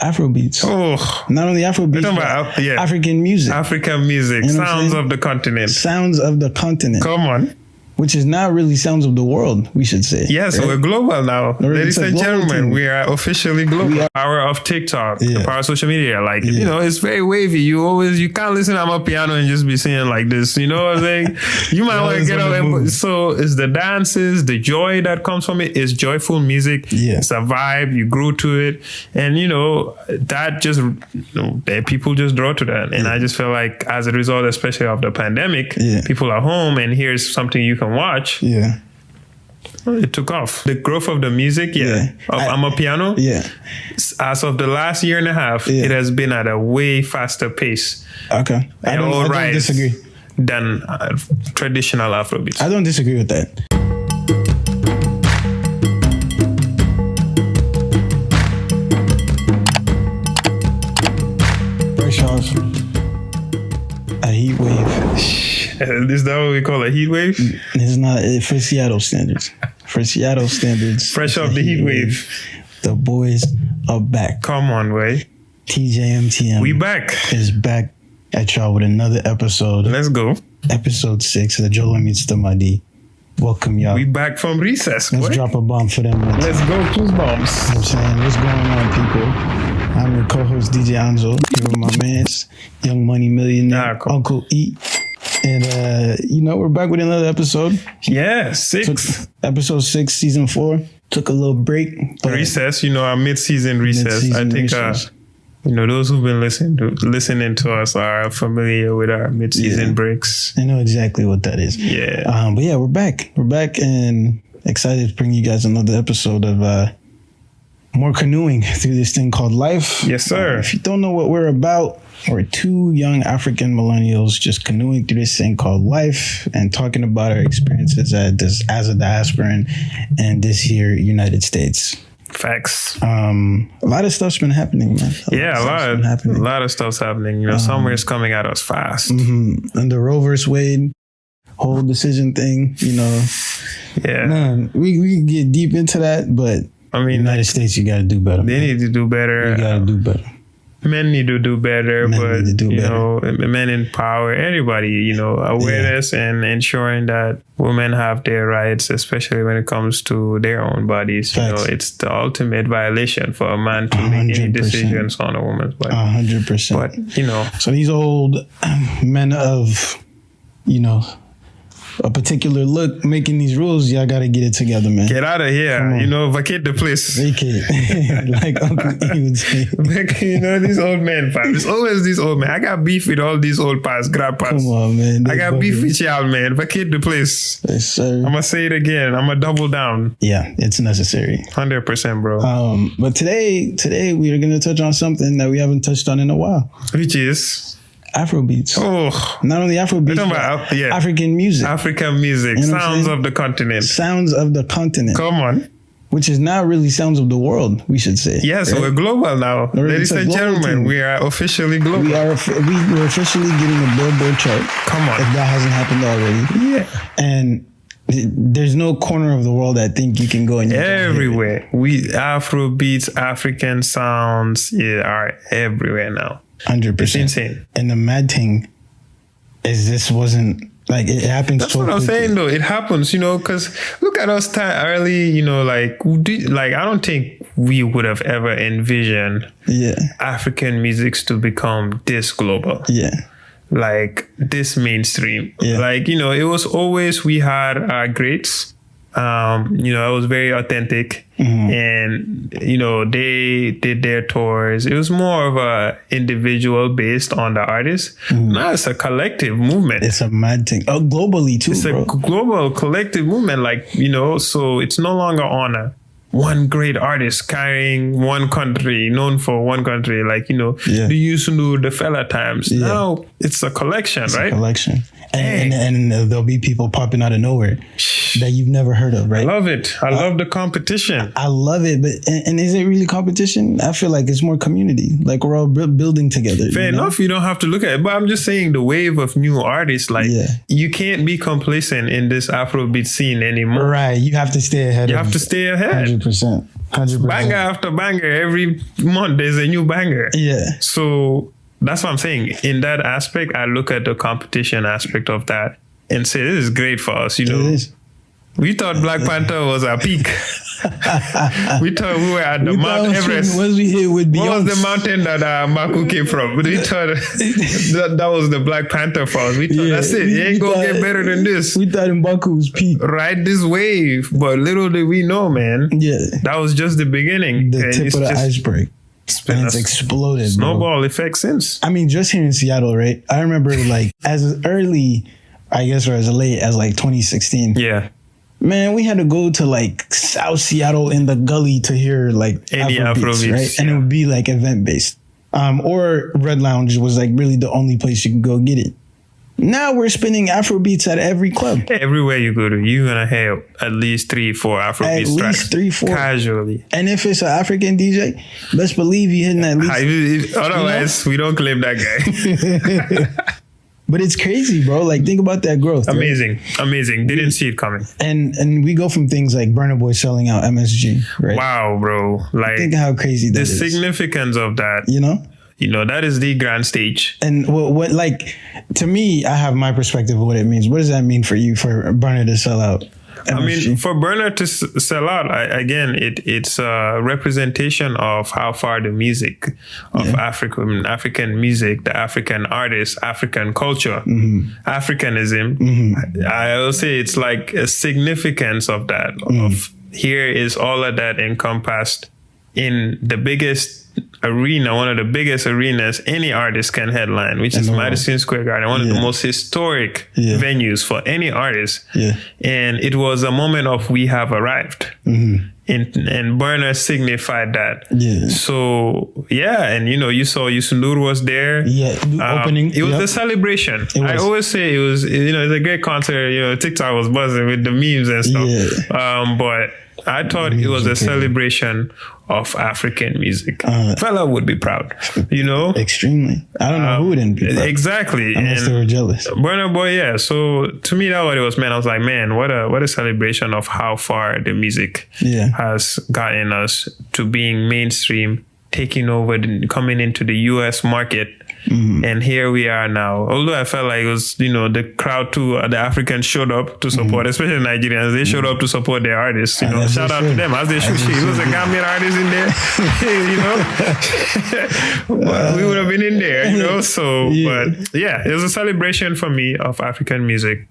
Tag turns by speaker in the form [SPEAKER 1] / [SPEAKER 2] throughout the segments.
[SPEAKER 1] Afrobeats.
[SPEAKER 2] Oh,
[SPEAKER 1] not only Afrobeats, but African music.
[SPEAKER 2] African music. You know Sounds of the continent.
[SPEAKER 1] Sounds of the continent.
[SPEAKER 2] Come on.
[SPEAKER 1] Which is now really sounds of the world, we should say.
[SPEAKER 2] Yes, right? We're global now. Ladies and gentlemen, we are officially global. Power of TikTok, the power of social media. Like, you know, it's very wavy. You can't listen to Amapiano and just be singing like this. You know what I'm saying? You might want to get up and... So it's the dances, the joy that comes from it. It's joyful music. Yeah. It's a vibe. You grew to it. And, you know, that just... people just draw to that. And I just feel like as a result, especially of the pandemic, people are home and here's something you can watch. Yeah. It took off. The growth of the music, of Amapiano, as of the last year and a half, it has been at a way faster pace. Okay. I don't disagree. Than traditional Afrobeats.
[SPEAKER 1] I don't disagree with that. Fresh off a heat wave.
[SPEAKER 2] Is that what we call a heat wave?
[SPEAKER 1] It's not for Seattle standards. For Seattle standards,
[SPEAKER 2] fresh off the heat wave.
[SPEAKER 1] The boys are back.
[SPEAKER 2] Come on, way.
[SPEAKER 1] TJMTM.
[SPEAKER 2] We back.
[SPEAKER 1] Is back at y'all with another episode.
[SPEAKER 2] Let's go.
[SPEAKER 1] Episode 6 of the Jola meets the Madi. Welcome, y'all.
[SPEAKER 2] We back from recess.
[SPEAKER 1] Let's drop a bomb for them.
[SPEAKER 2] Let's go, cruise bombs.
[SPEAKER 1] You know what I'm saying? What's going on, people? I'm your co-host, DJ Anzo. Here with my mans, Young Money Millionaire, Uncle E. And, you know, we're back with another episode.
[SPEAKER 2] Yeah, 6.
[SPEAKER 1] Episode 6, season 4. Took a little break.
[SPEAKER 2] Recess, you know, our mid-season recess. I think, you know, those who've been listening to us are familiar with our mid-season breaks.
[SPEAKER 1] I know exactly what that is.
[SPEAKER 2] Yeah.
[SPEAKER 1] But yeah, we're back. We're back and excited to bring you guys another episode of more canoeing through this thing called life.
[SPEAKER 2] Yes, sir.
[SPEAKER 1] If you don't know what we're about, we're two young African millennials just canoeing through this thing called life and talking about our experiences as a diasporan in this here United States.
[SPEAKER 2] Facts.
[SPEAKER 1] A lot of stuff's been happening, man.
[SPEAKER 2] A lot of stuff's happening. You know, summer is coming at us fast.
[SPEAKER 1] And the Roe vs. Wade whole decision thing, you know.
[SPEAKER 2] Yeah.
[SPEAKER 1] Man, we can get deep into that, but I mean, United States, you got to do better.
[SPEAKER 2] They need to do better.
[SPEAKER 1] You got to do better.
[SPEAKER 2] Men need to do better, men in power, everybody, you know, awareness and ensuring that women have their rights, especially when it comes to their own bodies. Facts. You know, it's the ultimate violation for a man to make any decisions on a woman's body.
[SPEAKER 1] 100%.
[SPEAKER 2] But, you know.
[SPEAKER 1] So these old men of, you know, a particular look making these rules, y'all gotta get it together, man.
[SPEAKER 2] Get out of here. You know, vacate the place.
[SPEAKER 1] Vacate. Like Uncle E would say.
[SPEAKER 2] You know, these old men, fam. It's always these old men. I got beef with all these old grandpas.
[SPEAKER 1] Come on, man.
[SPEAKER 2] I got beef with y'all, man. Vacate the place.
[SPEAKER 1] Yes, sir.
[SPEAKER 2] I'm gonna say it again. I'm gonna double down.
[SPEAKER 1] Yeah, it's necessary.
[SPEAKER 2] 100%, bro.
[SPEAKER 1] But today we are gonna touch on something that we haven't touched on in a while.
[SPEAKER 2] Which is?
[SPEAKER 1] Afrobeats.
[SPEAKER 2] Oh,
[SPEAKER 1] not only Afrobeats, but African music.
[SPEAKER 2] African music. You know sounds of the continent.
[SPEAKER 1] Sounds of the continent.
[SPEAKER 2] Come on.
[SPEAKER 1] Which is now really sounds of the world, we should say.
[SPEAKER 2] Yes, right? We're global now. Ladies and gentlemen, we are officially global.
[SPEAKER 1] We're officially getting a Billboard chart.
[SPEAKER 2] Come on.
[SPEAKER 1] If that hasn't happened already.
[SPEAKER 2] Yeah.
[SPEAKER 1] And there's no corner of the world that I think you can go and
[SPEAKER 2] everywhere. Afrobeats, African sounds are everywhere now.
[SPEAKER 1] 100%.
[SPEAKER 2] It's insane.
[SPEAKER 1] And the mad thing is this wasn't like it happened.
[SPEAKER 2] That's so what I'm saying though. It happens, you know, because look at us early, you know, like I don't think we would have ever envisioned African musics to become this global.
[SPEAKER 1] Yeah.
[SPEAKER 2] Like this mainstream. Yeah. Like, you know, it was always we had our greats. You know, it was very authentic and, you know, they did their tours. It was more of a individual based on the artist. Now it's a collective movement.
[SPEAKER 1] It's a mad thing. Oh, globally too,
[SPEAKER 2] it's a global collective movement. Like, you know, so it's no longer on one great artist carrying one country, known for one country. Like, you know, they used to do the fella times. Yeah. Now it's a collection, right?
[SPEAKER 1] A collection. And there'll be people popping out of nowhere that you've never heard of, right?
[SPEAKER 2] I love it. I love the competition.
[SPEAKER 1] I love it. But and is it really competition? I feel like it's more community. Like we're all building together.
[SPEAKER 2] Fair enough. You don't have to look at it. But I'm just saying the wave of new artists, like you can't be complacent in this Afrobeat scene anymore.
[SPEAKER 1] Right. You have to stay ahead.
[SPEAKER 2] You have to stay ahead.
[SPEAKER 1] 100%. 100%.
[SPEAKER 2] Banger after banger. Every month there's a new banger.
[SPEAKER 1] Yeah.
[SPEAKER 2] So that's what I'm saying. In that aspect, I look at the competition aspect of that and say, this is great for us. You know,
[SPEAKER 1] It is.
[SPEAKER 2] we thought Black Panther was our peak. We thought we were at the Mount Everest.
[SPEAKER 1] Once we hit with Beyonce.
[SPEAKER 2] What was the mountain that Maku came from? We thought that was the Black Panther for us. We thought, that's it. It ain't going to get better than this.
[SPEAKER 1] We thought Mbaku was peak.
[SPEAKER 2] Ride this wave. But little did we know, man.
[SPEAKER 1] Yeah.
[SPEAKER 2] That was just the beginning.
[SPEAKER 1] The tip of the iceberg. And it's exploded.
[SPEAKER 2] Snowball effect since.
[SPEAKER 1] I mean, just here in Seattle, right? I remember like as early, I guess, or as late as like 2016.
[SPEAKER 2] Yeah.
[SPEAKER 1] Man, we had to go to like South Seattle in the gully to hear like
[SPEAKER 2] any
[SPEAKER 1] Afrobeats, right? And it would be like event based. Or Red Lounge was like really the only place you could go get it. Now we're spinning Afrobeats at every club.
[SPEAKER 2] Everywhere you go to, you're going to hear at least 3-4 Afrobeats tracks.
[SPEAKER 1] At least 3-4.
[SPEAKER 2] Casually.
[SPEAKER 1] And if it's an African DJ, best believe you're hitting at least.
[SPEAKER 2] Otherwise, we don't claim that guy.
[SPEAKER 1] But it's crazy, bro. Like, think about that growth.
[SPEAKER 2] Amazing. Right? Amazing. Didn't see it coming.
[SPEAKER 1] And we go from things like Burna Boy selling out MSG, right?
[SPEAKER 2] Wow, bro. Like,
[SPEAKER 1] think how crazy that
[SPEAKER 2] is. The significance of that.
[SPEAKER 1] You know, that is the grand stage. And what like, to me, I have my perspective of what it means. What does that mean for you, for Burna to sell out MSG?
[SPEAKER 2] I mean, for Burna to sell out, it's a representation of how far the music of African music, the African artists, African culture, Africanism. I will say it's like a significance of that. Of here is all of that encompassed in the biggest arena, one of the biggest arenas any artist can headline, which is Madison Square Garden, one of the most historic venues for any artist. And it was a moment of we have arrived. And Burna signified that. So, and you saw Yusundur was there.
[SPEAKER 1] Opening.
[SPEAKER 2] It was a celebration. I always say it was, it's a great concert. TikTok was buzzing with the memes and stuff. But I thought it was a celebration of African music. Fella would be proud,
[SPEAKER 1] Extremely. I don't know who wouldn't be proud.
[SPEAKER 2] Exactly.
[SPEAKER 1] Unless they were jealous.
[SPEAKER 2] Burna Boy, So to me, that's what it was, man. I was like, man, what a celebration of how far the music has gotten us to being mainstream, taking over, coming into the US market. And here we are now. Although I felt like it was, the crowd too, the Africans showed up to support, especially Nigerians. They showed up to support their artists. Shout out to them as they should. It was a Gambian artist in there, but we would have been in there, So, but it was a celebration for me of African music,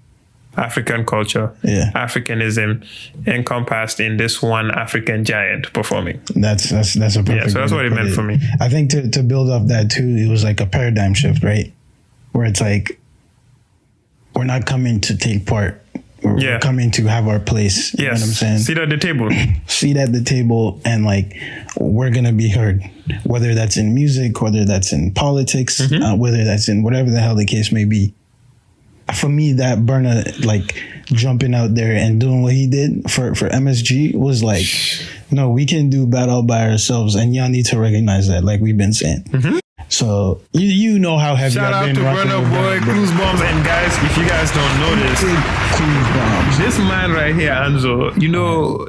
[SPEAKER 2] African culture, Africanism encompassed in this one African giant performing.
[SPEAKER 1] That's a perfect.
[SPEAKER 2] So that's what it meant for me.
[SPEAKER 1] I think to build off that too, it was like a paradigm shift, right? Where it's like, we're not coming to take part. We're coming to have our place. You know what I'm saying?
[SPEAKER 2] Seat at the table.
[SPEAKER 1] Seat at the table, and like, we're going to be heard. Whether that's in music, whether that's in politics, whether that's in whatever the hell the case may be. For me, that Burna, like, jumping out there and doing what he did for MSG was like, no, we can do battle by ourselves, and y'all need to recognize that, like we've been saying. So you know how heavy I've been.
[SPEAKER 2] Shout out to Burna Boy, Clues Bombs, and guys, if you guys don't know this man right here, Anzo,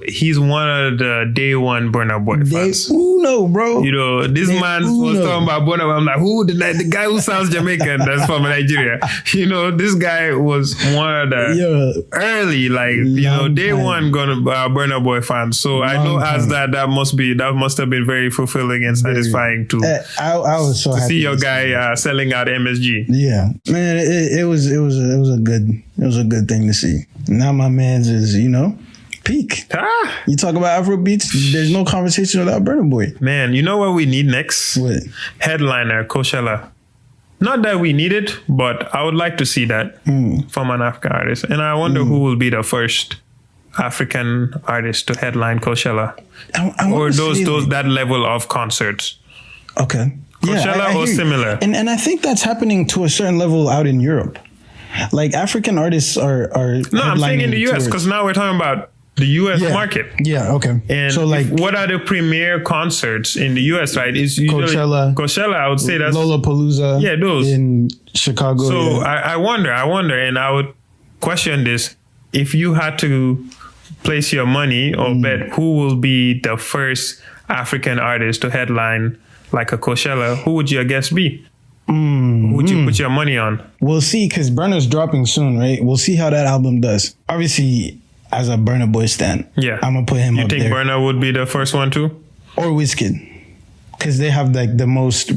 [SPEAKER 2] he's one of the day one Burna Boy fans.
[SPEAKER 1] Uno, bro.
[SPEAKER 2] This man was talking about Burna Boy. I'm like, who? The guy who sounds Jamaican, that's from Nigeria. This guy was one of the early, day one Burna Boy fans. So I know as that must have been very fulfilling and satisfying too.
[SPEAKER 1] I was so happy
[SPEAKER 2] see your guy selling out MSG.
[SPEAKER 1] Yeah, man, it was a good thing to see. Now my man's is peak. You talk about Afrobeats, there's no conversation without Burna Boy.
[SPEAKER 2] Man, you know what we need next?
[SPEAKER 1] What?
[SPEAKER 2] Headliner, Coachella. Not that we need it, but I would like to see that from an African artist. And I wonder who will be the first African artist to headline Coachella. Or that level of concerts.
[SPEAKER 1] Okay.
[SPEAKER 2] Coachella or similar.
[SPEAKER 1] And I think that's happening to a certain level out in Europe. Like, African artists are
[SPEAKER 2] No, I'm saying in the US, because now we're talking about the US market.
[SPEAKER 1] Yeah, okay.
[SPEAKER 2] And so, like, what are the premier concerts in the US, right? It's usually Coachella, I would say that's
[SPEAKER 1] Lollapalooza.
[SPEAKER 2] Yeah, those.
[SPEAKER 1] In Chicago.
[SPEAKER 2] So I wonder, and I would question this. If you had to place your money or bet who will be the first African artist to headline like a Coachella, who would your guess be? Who would you put your money on?
[SPEAKER 1] We'll see, because Burna's dropping soon, right? We'll see how that album does. Obviously, as a Burna Boy stan, I'm going to put him up there.
[SPEAKER 2] You think Burna would be the first one too?
[SPEAKER 1] Or Wizkid. Because they have like the most...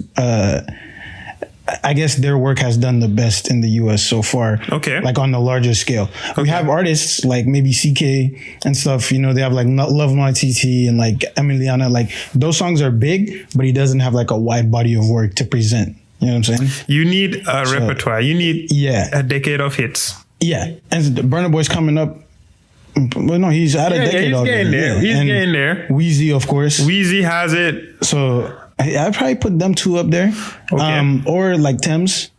[SPEAKER 1] I guess their work has done the best in the US so far.
[SPEAKER 2] Okay.
[SPEAKER 1] Like on the larger scale. Okay. We have artists like maybe CK and stuff, you know, they have like Love My TT and like Emiliana. Like those songs are big, but he doesn't have like a wide body of work to present. You know what I'm saying?
[SPEAKER 2] You need a repertoire. You need a decade of hits.
[SPEAKER 1] Yeah. And Burna Boy's coming up. Well, no, he's out of decade already.
[SPEAKER 2] He's getting there.
[SPEAKER 1] Wheezy, of course.
[SPEAKER 2] Wheezy has it.
[SPEAKER 1] So... I'd probably put them two up there. Okay. Or like Thames.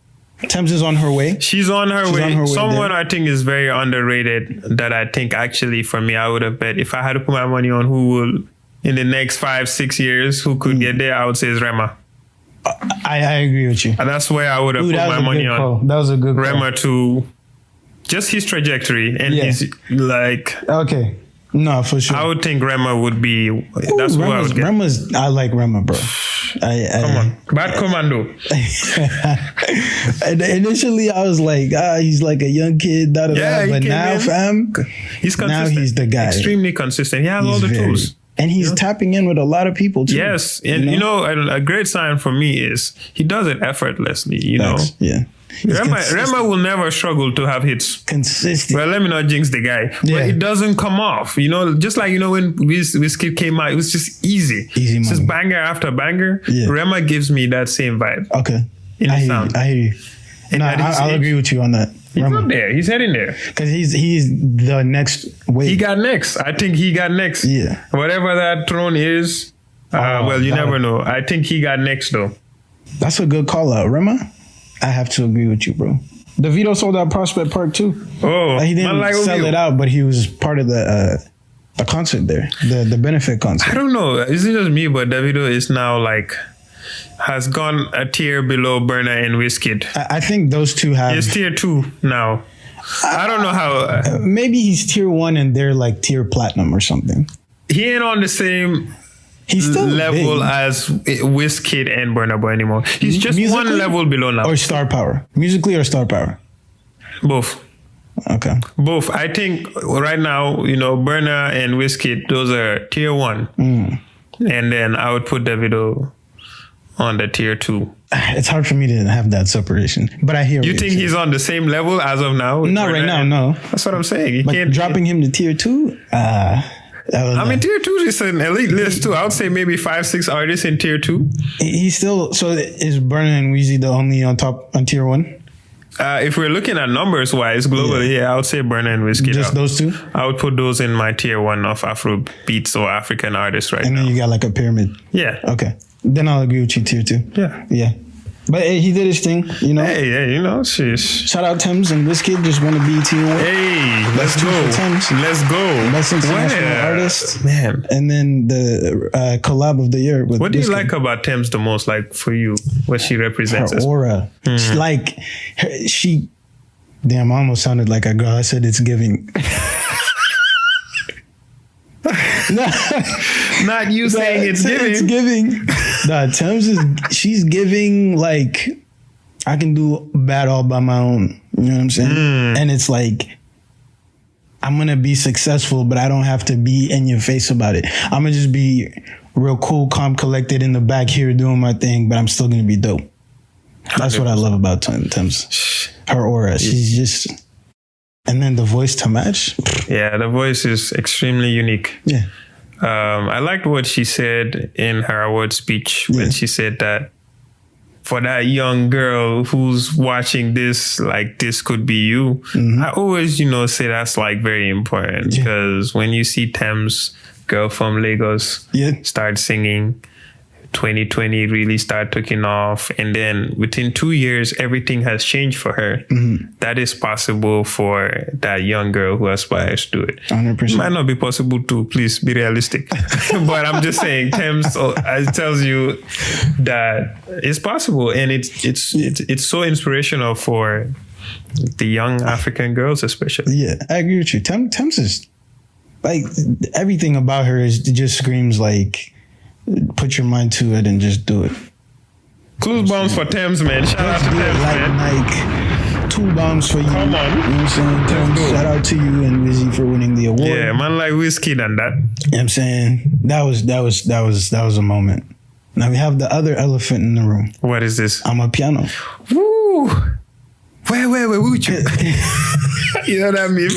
[SPEAKER 1] Thames is on her way.
[SPEAKER 2] She's on her way. Someone I think is very underrated that I think actually for me, I would have bet if I had to put my money on who will in the next 5-6 years, who could get there, I would say is Rema.
[SPEAKER 1] I agree with you.
[SPEAKER 2] And that's where I would have put my money on.
[SPEAKER 1] That was a good
[SPEAKER 2] Rema to just his trajectory and his like...
[SPEAKER 1] Okay. No, for sure.
[SPEAKER 2] I would think Rema would be... That's what I would get.
[SPEAKER 1] I like Rema, bro.
[SPEAKER 2] Come on. Bad Commando.
[SPEAKER 1] Initially, I was like, he's like a young kid. But now, fam,
[SPEAKER 2] he's consistent.
[SPEAKER 1] Now he's the guy.
[SPEAKER 2] Extremely consistent. He has all the tools.
[SPEAKER 1] And he's tapping in with a lot of people, too.
[SPEAKER 2] Yes. And, you know, a great sign for me is he does it effortlessly, you know?
[SPEAKER 1] Yeah.
[SPEAKER 2] Rema will never struggle to have hits.
[SPEAKER 1] Consistent.
[SPEAKER 2] Well, let me not jinx the guy. But it doesn't come off. You know, just like, you know, when Wizkid came out, it was just easy. It's just banger after banger. Yeah. Rema gives me that same vibe.
[SPEAKER 1] Okay.
[SPEAKER 2] In the sound.
[SPEAKER 1] I hear you. I'll agree with you on that.
[SPEAKER 2] He's up there. He's heading there.
[SPEAKER 1] Because he's the next wave.
[SPEAKER 2] He got next. I think he got next.
[SPEAKER 1] Yeah.
[SPEAKER 2] Whatever that throne is, well, you never know. I think he got next, though.
[SPEAKER 1] That's a good call out. Rema? I have to agree with you, bro. Davido sold out Prospect Park too. Oh, he didn't sell it out, but he was part of the concert there, the benefit concert.
[SPEAKER 2] I don't know. Is it just me? But Davido is now like has gone a tier below Burna and Wizkid.
[SPEAKER 1] I think those two have.
[SPEAKER 2] He's tier 2 now. I don't know how.
[SPEAKER 1] Maybe he's tier 1 and they're like tier platinum or something.
[SPEAKER 2] He ain't on the same. He's still level big. As Wizkid and Burna Boy anymore. He's just one level below now.
[SPEAKER 1] Or star power. Musically or star power?
[SPEAKER 2] Both.
[SPEAKER 1] Okay.
[SPEAKER 2] Both. I think right now, you know, Burna and Wizkid, those are tier 1. And then I would put Davido on the tier 2.
[SPEAKER 1] It's hard for me to have that separation, but I hear
[SPEAKER 2] you think he's on the same level as of now?
[SPEAKER 1] Not right now, no.
[SPEAKER 2] That's what I'm saying. You can't
[SPEAKER 1] dropping him to tier 2?
[SPEAKER 2] I mean, tier 2 is an elite list too. I would say maybe 5-6 artists in tier 2.
[SPEAKER 1] He's still, so is Burna and Weezy the only on tier 1?
[SPEAKER 2] If we're looking at numbers wise globally, I would say Burna and Wizkid.
[SPEAKER 1] Just those two?
[SPEAKER 2] I would put those in my tier 1 of Afrobeats or African artists now.
[SPEAKER 1] And then you got like a pyramid.
[SPEAKER 2] Yeah.
[SPEAKER 1] Okay. Then I'll agree with you, tier 2.
[SPEAKER 2] Yeah.
[SPEAKER 1] Yeah. But hey, he did his thing, you know.
[SPEAKER 2] Hey, you know, sheesh.
[SPEAKER 1] Shout out Thames and Wizkid, just want to be tier 1.
[SPEAKER 2] Hey, let's go. Let's go.
[SPEAKER 1] Best international artist.
[SPEAKER 2] Man.
[SPEAKER 1] And then the collab of the year with
[SPEAKER 2] What do you
[SPEAKER 1] Wizkid.
[SPEAKER 2] like about Thames the most, like for you, what she represents?
[SPEAKER 1] Her aura. She damn, I almost sounded like a girl. I said it's giving.
[SPEAKER 2] Not you saying it's giving.
[SPEAKER 1] It's giving. Nah, Thames she's giving like I can do bad all by my own. You know what I'm saying? And it's like I'm gonna be successful, but I don't have to be in your face about it. I'm gonna just be real cool, calm, collected in the back here doing my thing, but I'm still gonna be dope. That's what I love about Thames. Her aura. She's just. And then the voice to match.
[SPEAKER 2] Yeah, the voice is extremely unique.
[SPEAKER 1] Yeah.
[SPEAKER 2] I liked what she said in her award speech when she said that for that young girl who's watching this, like this could be you. I always, say that's like very important because when you see Thames, girl from Lagos, start singing, 2020 really start taking off, and then within 2 years everything has changed for her. That is possible for that young girl who aspires to it.
[SPEAKER 1] 100%.
[SPEAKER 2] It might not be possible to, please be realistic. But I'm just saying Thames tells you that it's possible, and it's so inspirational for the young African girls especially.
[SPEAKER 1] Yeah, I agree with you. Thames is like everything about her is just screams like, put your mind to it and just do it.
[SPEAKER 2] Clues bombs for Thames, man. Shout out to Thames, man.
[SPEAKER 1] Like 2 bombs for you.
[SPEAKER 2] Come on.
[SPEAKER 1] You know what I'm saying? Thames, shout out to you and Wizzy for winning the award.
[SPEAKER 2] Yeah, man, like Wizkid and that.
[SPEAKER 1] You know what I'm saying? That was a moment. Now we have the other elephant in the room.
[SPEAKER 2] What is this?
[SPEAKER 1] Amapiano.
[SPEAKER 2] Woo! Where, with you? You know that meme?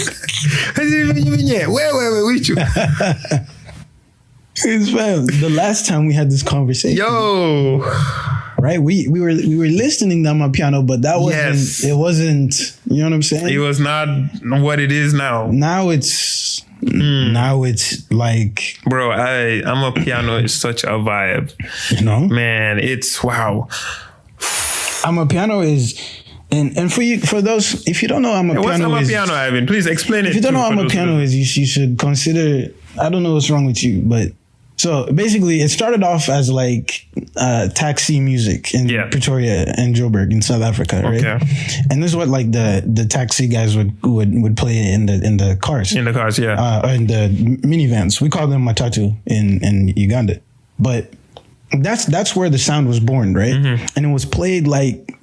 [SPEAKER 2] Where, with you?
[SPEAKER 1] It's fam. The last time we had this conversation.
[SPEAKER 2] Yo!
[SPEAKER 1] Right? We were listening to Amapiano, but that wasn't, it wasn't, you know what I'm saying?
[SPEAKER 2] It was not what it is now.
[SPEAKER 1] Now it's like,
[SPEAKER 2] bro, Amapiano is such a vibe.
[SPEAKER 1] You know?
[SPEAKER 2] Man, it's wow.
[SPEAKER 1] Amapiano is, and for those, if you don't know Amapiano,
[SPEAKER 2] what's Amapiano, Ivan? Please explain it.
[SPEAKER 1] If you don't know Amapiano is, you should consider, I don't know what's wrong with you, but so basically it started off as like taxi music in Pretoria and Joburg in South Africa, right? Okay. And this is what like the taxi guys would play in the cars. In the cars, yeah. In the minivans. We call them matatu in Uganda. But that's where the sound was born, right? Mm-hmm. And it was played like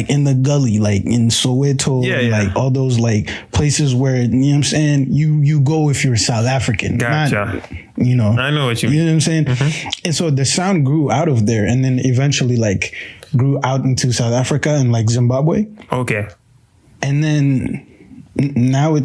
[SPEAKER 1] in the gully, like in Soweto, like all those like places where, you know what I'm saying, you go if you're South African.
[SPEAKER 2] Gotcha.
[SPEAKER 1] Not, you know.
[SPEAKER 2] I know what you mean.
[SPEAKER 1] You know what I'm saying? Mm-hmm. And so the sound grew out of there and then eventually like grew out into South Africa and like Zimbabwe.
[SPEAKER 2] Okay.
[SPEAKER 1] And then now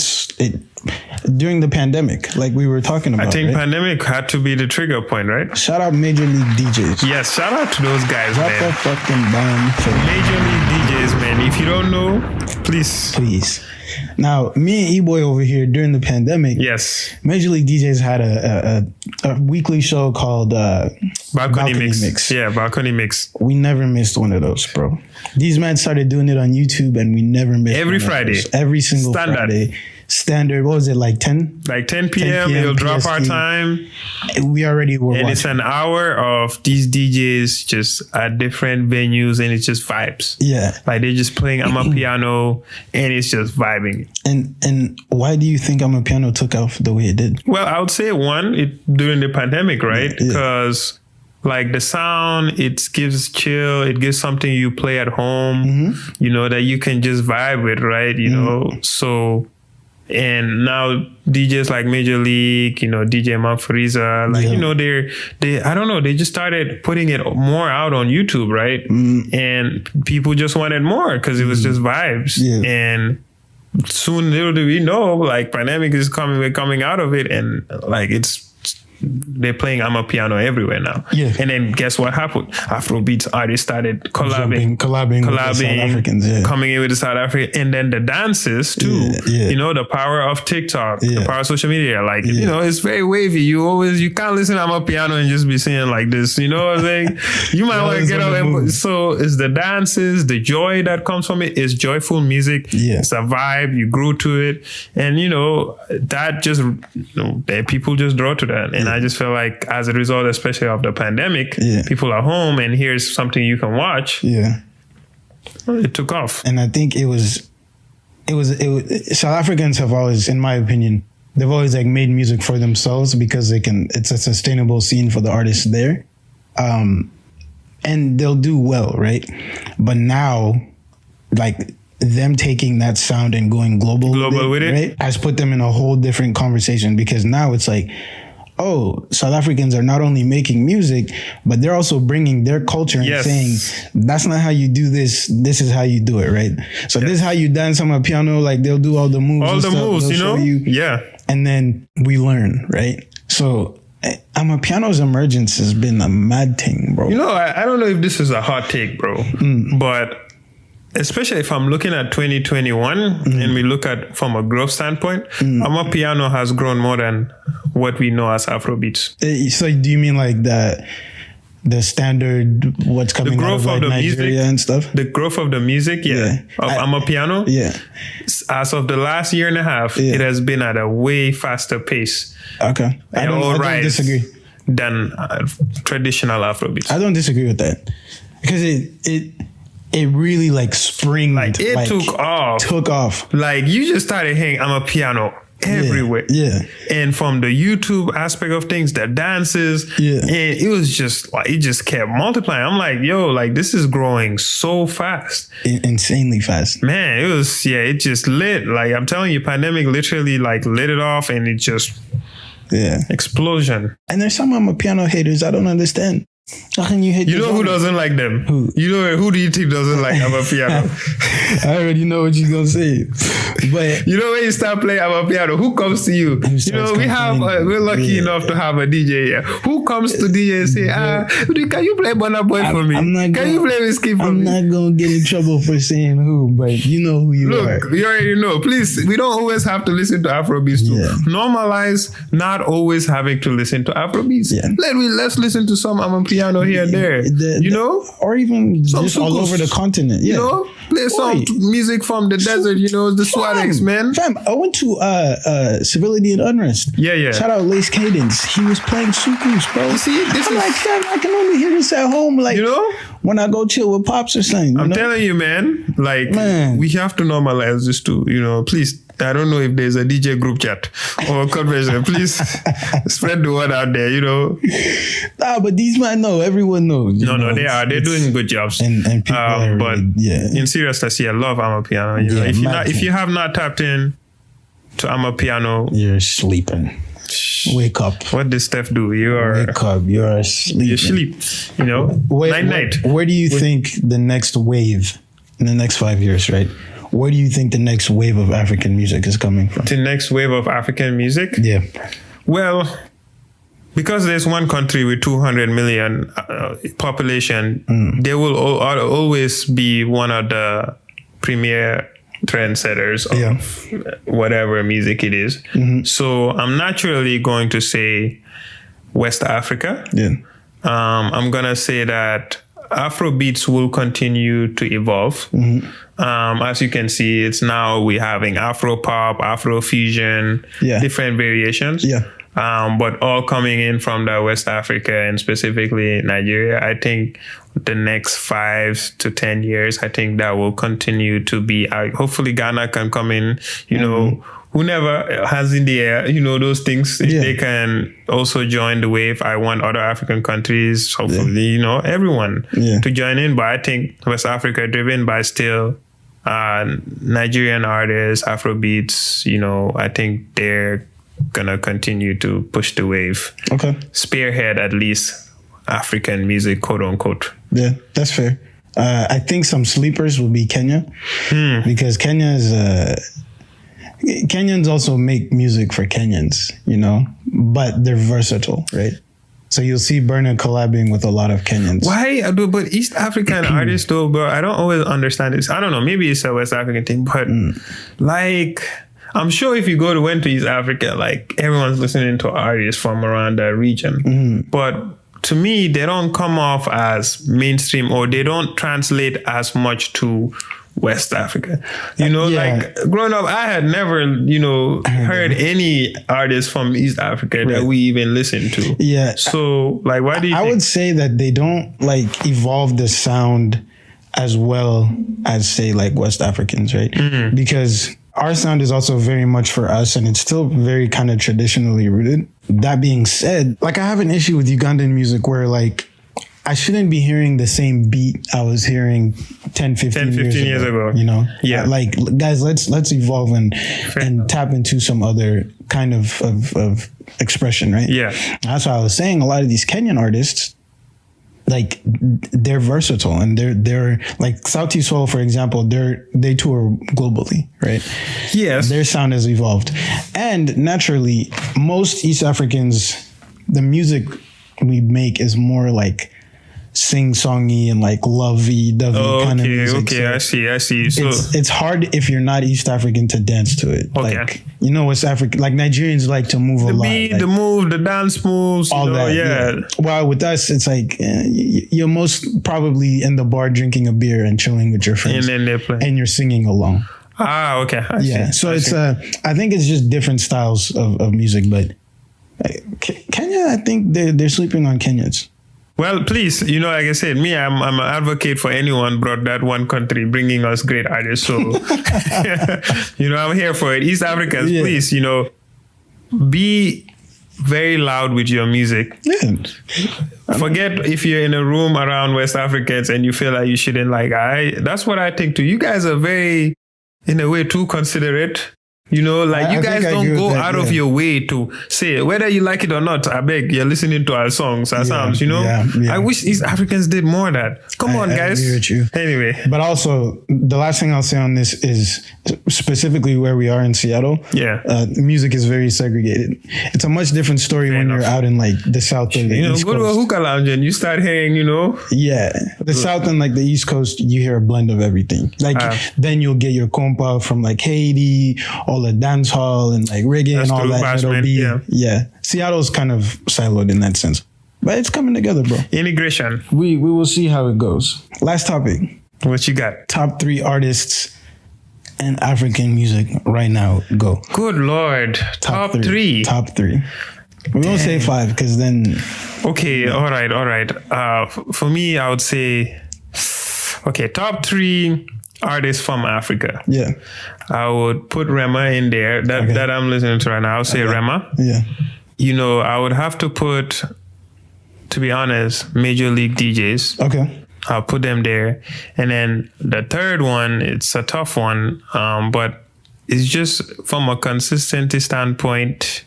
[SPEAKER 1] during the pandemic, like we were talking about.
[SPEAKER 2] I think pandemic had to be the trigger point, right?
[SPEAKER 1] Shout out Major League DJs.
[SPEAKER 2] Yes, shout out to those guys,
[SPEAKER 1] Drop
[SPEAKER 2] man.
[SPEAKER 1] the fucking bomb for
[SPEAKER 2] Major League DJs, man. If you don't know, please.
[SPEAKER 1] Now, me and E-Boy over here during the pandemic,
[SPEAKER 2] yes,
[SPEAKER 1] Major League DJs had a weekly show called
[SPEAKER 2] Balcony Mix. Yeah, Balcony Mix.
[SPEAKER 1] We never missed one of those, bro. These men started doing it on YouTube and we never missed
[SPEAKER 2] every Friday.
[SPEAKER 1] Every single Friday. Standard, what was it, like 10?
[SPEAKER 2] Like 10 p.m. It'll drop our time.
[SPEAKER 1] We already were watching.
[SPEAKER 2] It's an hour of these DJs just at different venues and it's just vibes.
[SPEAKER 1] Yeah.
[SPEAKER 2] Like they're just playing Amapiano and it's just vibing.
[SPEAKER 1] And why do you think Amapiano took off the way it did?
[SPEAKER 2] Well, I would say during the pandemic, right? Because like the sound, it gives chill. It gives something you play at home, you know, that you can just vibe with, right? You know, so... And now DJs like Major League, you know, DJ Manfariza, like, you know, they I don't know, they just started putting it more out on YouTube, right? And people just wanted more because it was just vibes. Yeah. And soon, little do we know, like pandemic is we're coming out of it and like they're playing Amapiano everywhere now. Yeah. And then guess what happened? Afrobeats artists started collabing with the South Africans, coming in with the South African, and then the dances too. You know, the power of TikTok, the power of social media. Like, you know, it's very wavy. You can't listen to Amapiano and just be singing like this. You know what I'm saying? You might want to get up. So it's the dances, the joy that comes from it. It's joyful music. Yeah. It's a vibe. You grew to it, and you know that just people just draw to that. And I just feel like as a result, especially of the pandemic, people are home and here's something you can watch. Yeah. It took off.
[SPEAKER 1] And I think it was South Africans have always, in my opinion, they've always like made music for themselves because it's a sustainable scene for the artists there. And they'll do well, right? But now, like, them taking that sound and going global with it, right, has put them in a whole different conversation because now it's like, oh, South Africans are not only making music, but they're also bringing their culture and saying, that's not how you do this. This is how you do it, right? So this is how you dance on a piano. Like they'll do all the moves.
[SPEAKER 2] All the moves, you know?
[SPEAKER 1] Yeah. And then we learn, right? So Amapiano's emergence has been a mad thing, bro.
[SPEAKER 2] You know, I don't know if this is a hot take, bro, but especially if I'm looking at 2021 and we look at from a growth standpoint, Amapiano has grown more than what we know as Afrobeats.
[SPEAKER 1] So do you mean like the standard, what's coming out of like Nigeria music, and stuff?
[SPEAKER 2] The growth of the music, of Amapiano. Yeah. As of the last year and a half, it has been at a way faster pace.
[SPEAKER 1] Okay. I don't disagree.
[SPEAKER 2] Than traditional Afrobeats.
[SPEAKER 1] I don't disagree with that. Because it really like springed.
[SPEAKER 2] Like it took off.
[SPEAKER 1] Took off.
[SPEAKER 2] Like you just started hearing Amapiano everywhere.
[SPEAKER 1] Yeah.
[SPEAKER 2] And from the YouTube aspect of things, the dances, and it was just like, it just kept multiplying. I'm like, yo, like this is growing so fast.
[SPEAKER 1] Insanely fast.
[SPEAKER 2] Man, it was, it just lit. Like I'm telling you, pandemic literally like lit it off and it just explosion.
[SPEAKER 1] And there's some Amapiano haters I don't understand. How can you hate?
[SPEAKER 2] You know who doesn't like them? Who? You know who do you think doesn't like Amapiano?
[SPEAKER 1] I already know what you're gonna say, but
[SPEAKER 2] you know when you start playing Amapiano, who comes to you? You know we're lucky enough to have a DJ here. Who comes to DJ and say, "Can you play Burna Boy for me? Can you play Whiskey for me?"
[SPEAKER 1] I'm not gonna get in trouble for saying who, but you know who you are.
[SPEAKER 2] Look, you already know. Please, we don't always have to listen to Afrobeats too. Normalize not always having to listen to Afrobeats. Let's listen to some Amapiano here and there, you know,
[SPEAKER 1] or even just all over the continent.
[SPEAKER 2] You know, play some music from the desert. You know, the Swadex, man.
[SPEAKER 1] Fam, I went to Civility and Unrest.
[SPEAKER 2] Yeah.
[SPEAKER 1] Shout out Lace Cadence. He was playing sukus, bro.
[SPEAKER 2] You see,
[SPEAKER 1] like, fam, I can only hear this at home, like,
[SPEAKER 2] you know,
[SPEAKER 1] when I go chill with pops or something.
[SPEAKER 2] I'm telling you, man. Like, we have to normalize this too. You know, please. I don't know if there's a DJ group chat or conversation. Please spread the word out there, you know.
[SPEAKER 1] But these men know. Everyone knows.
[SPEAKER 2] No, they are. They're doing good jobs.
[SPEAKER 1] And people are,
[SPEAKER 2] but in seriousness, I love Amapiano. You know, if you have not tapped in to Amapiano,
[SPEAKER 1] you're sleeping. Wake up.
[SPEAKER 2] What does Steph do?
[SPEAKER 1] Wake up. You're sleeping.
[SPEAKER 2] You sleep. You know, night.
[SPEAKER 1] Where do you think the next wave in the next 5 years, right? Where do you think the next wave of African music is coming from?
[SPEAKER 2] The next wave of African music?
[SPEAKER 1] Yeah.
[SPEAKER 2] Well, because there's one country with 200 million population, there will always be one of the premier trendsetters of whatever music it is. So I'm naturally going to say West Africa.
[SPEAKER 1] Yeah.
[SPEAKER 2] I'm going to say that Afrobeats will continue to evolve. As you can see, it's now we're having Afro Pop, Afro Fusion, different variations. But all coming in from the West Africa and specifically Nigeria. I think the next 5 to 10 years, I think that will continue to be. Hopefully Ghana can come in, you know, who never has in the air, you know, those things. If they can also join the wave. I want other African countries, hopefully, you know, everyone to join in. But I think West Africa driven by still Nigerian artists, Afrobeats, you know, I think they're gonna continue to push the wave. Okay. Spearhead at least African music, quote unquote.
[SPEAKER 1] Yeah, that's fair. I think some sleepers will be Kenya because Kenyans also make music for Kenyans, you know, but they're versatile, right? So you'll see Burna collabing with a lot of Kenyans.
[SPEAKER 2] Why? But East African artists though, bro, I don't always understand this. I don't know, maybe it's a West African thing, but like, I'm sure if you went to East Africa, like everyone's listening to artists from around that region. But to me, they don't come off as mainstream or they don't translate as much to West Africa. You know, like growing up, I had never, you know, heard any artists from East Africa that we even listened to. Yeah. So like, why do you think?
[SPEAKER 1] I would say that they don't like evolve the sound as well as say like West Africans, right? Because our sound is also very much for us and it's still very kind of traditionally rooted. That being said, like I have an issue with Ugandan music where like I shouldn't be hearing the same beat I was hearing 15 years ago. You know? Yeah. Like guys, let's evolve and tap into some other kind of expression, right? Yeah. That's why I was saying a lot of these Kenyan artists, like they're versatile and they're like Sauti Sol, for example, they tour globally, right? Yes. Their sound has evolved. And naturally, most East Africans, the music we make is more like sing-songy and like lovey-dovey kind of music.
[SPEAKER 2] Okay, so I see. So
[SPEAKER 1] it's hard if you're not East African to dance to it. Okay. Like, you know, West African, like Nigerians like to move a lot.
[SPEAKER 2] The beat,
[SPEAKER 1] like,
[SPEAKER 2] the move, the dance moves, all that. Yeah.
[SPEAKER 1] Well, with us, it's like you're most probably in the bar drinking a beer and chilling with your friends.
[SPEAKER 2] And then they're playing.
[SPEAKER 1] And you're singing along.
[SPEAKER 2] Ah, okay. I see.
[SPEAKER 1] So it's I think it's just different styles of music, but Kenya, I think they're sleeping on Kenyans.
[SPEAKER 2] Well, please, you know, like I said, me, I'm an advocate for anyone brought that one country bringing us great artists. So, you know, I'm here for it. East Africans, please, you know, be very loud with your music.
[SPEAKER 1] Yeah.
[SPEAKER 2] Forget if you're in a room around West Africans and you feel like you shouldn't that's what I think too. You guys are very, in a way, too considerate. You know, like you guys don't go out of your way to say whether you like it or not. I beg, you're listening to our songs, our sounds, you know? Yeah. I wish East Africans did more of that. Come on, guys. I agree with you. Anyway.
[SPEAKER 1] But also, the last thing I'll say on this is specifically where we are in Seattle.
[SPEAKER 2] Yeah.
[SPEAKER 1] Music is very segregated. It's a much different story when you're out in like the South or the East Coast.
[SPEAKER 2] Go to a hookah lounge and you start hearing, you know?
[SPEAKER 1] Yeah. The South and like the East Coast, you hear a blend of everything. Like then you'll get your compa from like Haiti, all the dance hall and like reggae and all that. Yeah. Seattle's kind of siloed in that sense. But it's coming together, bro.
[SPEAKER 2] Integration.
[SPEAKER 1] We will see how it goes. Last topic.
[SPEAKER 2] What you got?
[SPEAKER 1] Top 3 artists in African music right now. Go.
[SPEAKER 2] Good Lord. Top 3.
[SPEAKER 1] Top 3. We won't say 5 because then...
[SPEAKER 2] Okay, all right. For me, I would say... Okay, top 3 artists from Africa.
[SPEAKER 1] Yeah.
[SPEAKER 2] I would put Rema in there. That I'm listening to right now. I would say Rema.
[SPEAKER 1] Yeah.
[SPEAKER 2] You know, I would have to put, to be honest, Major League DJs.
[SPEAKER 1] Okay.
[SPEAKER 2] I'll put them there. And then the third one, it's a tough one, but it's just from a consistency standpoint,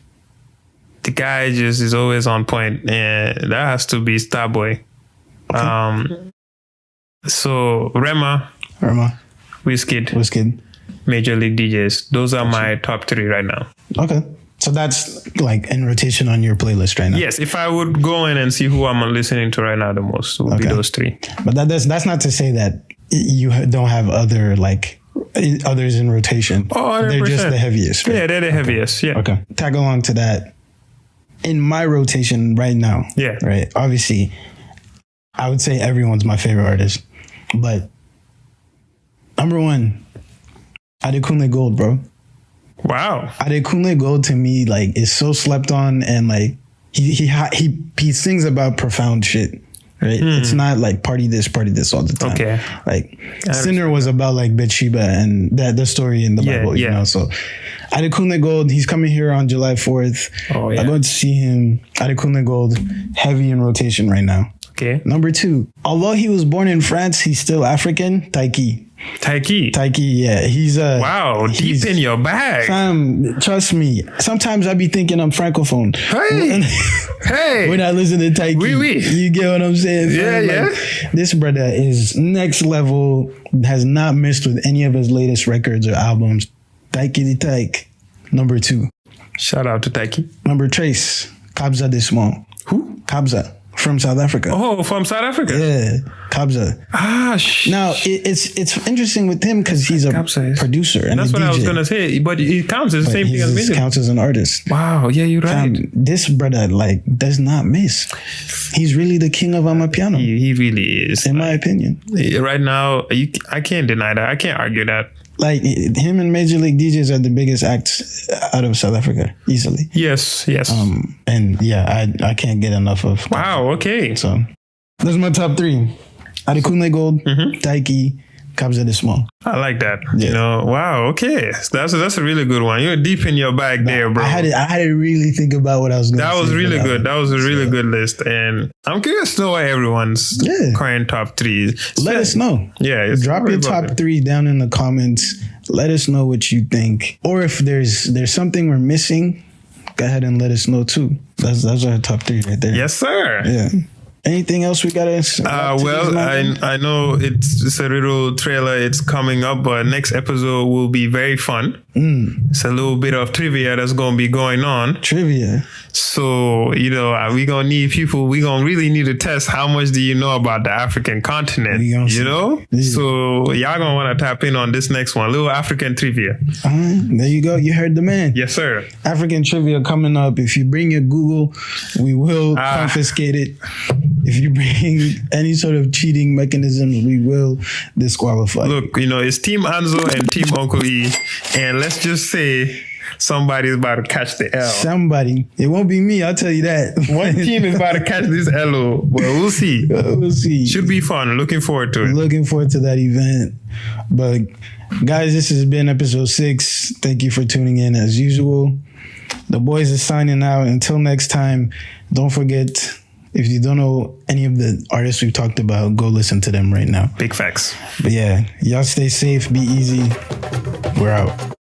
[SPEAKER 2] the guy just is always on point. And that has to be Starboy. Okay. So Rema, Wizkid, Major League DJs. Those are my top 3 right now.
[SPEAKER 1] Okay. So that's like in rotation on your playlist right now?
[SPEAKER 2] Yes. If I would go in and see who I'm listening to right now the most, it would be those 3.
[SPEAKER 1] But that's not to say that you don't have others in rotation.
[SPEAKER 2] Oh, 100%.
[SPEAKER 1] They're just the heaviest. Right?
[SPEAKER 2] Yeah, they're the heaviest. Yeah.
[SPEAKER 1] Okay. Tag along to that. In my rotation right now.
[SPEAKER 2] Yeah.
[SPEAKER 1] Right. Obviously, I would say everyone's my favorite artist. But number 1, Adekunle Gold, bro.
[SPEAKER 2] Wow.
[SPEAKER 1] Adekunle Gold to me like is so slept on, and like he sings about profound shit, right? It's not like party this all the time.
[SPEAKER 2] Okay.
[SPEAKER 1] Like Sinner was about like Bathsheba and the story in the Bible, you know. So Adekunle Gold, he's coming here on July 4th. Oh yeah. I'm going to see him. Adekunle Gold, heavy in rotation right now.
[SPEAKER 2] Okay.
[SPEAKER 1] Number 2, although he was born in France, he's still African. Taiki, yeah. He's
[SPEAKER 2] deep in your bag.
[SPEAKER 1] Fam, trust me. Sometimes I be thinking I'm francophone.
[SPEAKER 2] Hey.
[SPEAKER 1] When I listen to Taiki.
[SPEAKER 2] Oui.
[SPEAKER 1] You get what I'm saying?
[SPEAKER 2] Yeah.
[SPEAKER 1] Like, this brother is next level, has not missed with any of his latest records or albums. Taiki the Taik. Number 2.
[SPEAKER 2] Shout out to Taiki.
[SPEAKER 1] Number Trace. Kabza De Small.
[SPEAKER 2] Who?
[SPEAKER 1] Kabza. From South Africa.
[SPEAKER 2] Oh, from South Africa?
[SPEAKER 1] Yeah, Kabza. Now, it's interesting with him because he's a producer and
[SPEAKER 2] that's
[SPEAKER 1] a DJ.
[SPEAKER 2] What I was going to say, but it counts as the same thing as music.
[SPEAKER 1] He counts as an artist.
[SPEAKER 2] Wow, yeah, you're right.
[SPEAKER 1] This brother, like, does not miss. He's really the king of Amapiano.
[SPEAKER 2] He really is.
[SPEAKER 1] In my opinion.
[SPEAKER 2] Right now, I can't deny that. I can't argue that.
[SPEAKER 1] Like, him and Major League DJs are the biggest acts out of South Africa, easily.
[SPEAKER 2] Yes.
[SPEAKER 1] And yeah, I can't get enough of.
[SPEAKER 2] Wow, okay.
[SPEAKER 1] So, those are my top 3. Adekunle Gold, Taiki, Kabza De Small.
[SPEAKER 2] I like that. Yeah. You know, wow, okay. That's a really good one. You're deep in your bag there, bro.
[SPEAKER 1] I had to really think about what I was going to say.
[SPEAKER 2] That was really good. That was a really good list. And I'm curious to know what everyone's current top 3 is.
[SPEAKER 1] Let us know.
[SPEAKER 2] Yeah.
[SPEAKER 1] Drop your top 3 down in the comments. Let us know what you think. Or if there's something we're missing, go ahead and let us know too. That's our top 3 right there.
[SPEAKER 2] Yes, sir.
[SPEAKER 1] Yeah. Anything else we gotta?
[SPEAKER 2] Well, I know it's a little trailer. It's coming up, but next episode will be very fun. It's a little bit of trivia that's gonna be going on.
[SPEAKER 1] Trivia.
[SPEAKER 2] So we gonna need people. We gonna really need to test how much do you know about the African continent. You know. Yeah. So y'all gonna want to tap in on this next one. Little African trivia.
[SPEAKER 1] There you go. You heard the man.
[SPEAKER 2] Yes, sir.
[SPEAKER 1] African trivia coming up. If you bring your Google, we will confiscate it. If you bring any sort of cheating mechanisms, we will disqualify.
[SPEAKER 2] Look, it's Team Anzo and Team Uncle E. And let's just say somebody's about to catch the L.
[SPEAKER 1] Somebody. It won't be me, I'll tell you that.
[SPEAKER 2] One team is about to catch this L. Well, we'll see.
[SPEAKER 1] We'll see.
[SPEAKER 2] Should be fun. Looking forward to it.
[SPEAKER 1] Looking forward to that event. But guys, this has been episode 6. Thank you for tuning in as usual. The boys is signing out. Until next time, don't forget, if you don't know any of the artists we've talked about, go listen to them right now.
[SPEAKER 2] Big facts.
[SPEAKER 1] But yeah, y'all stay safe, be easy. We're out.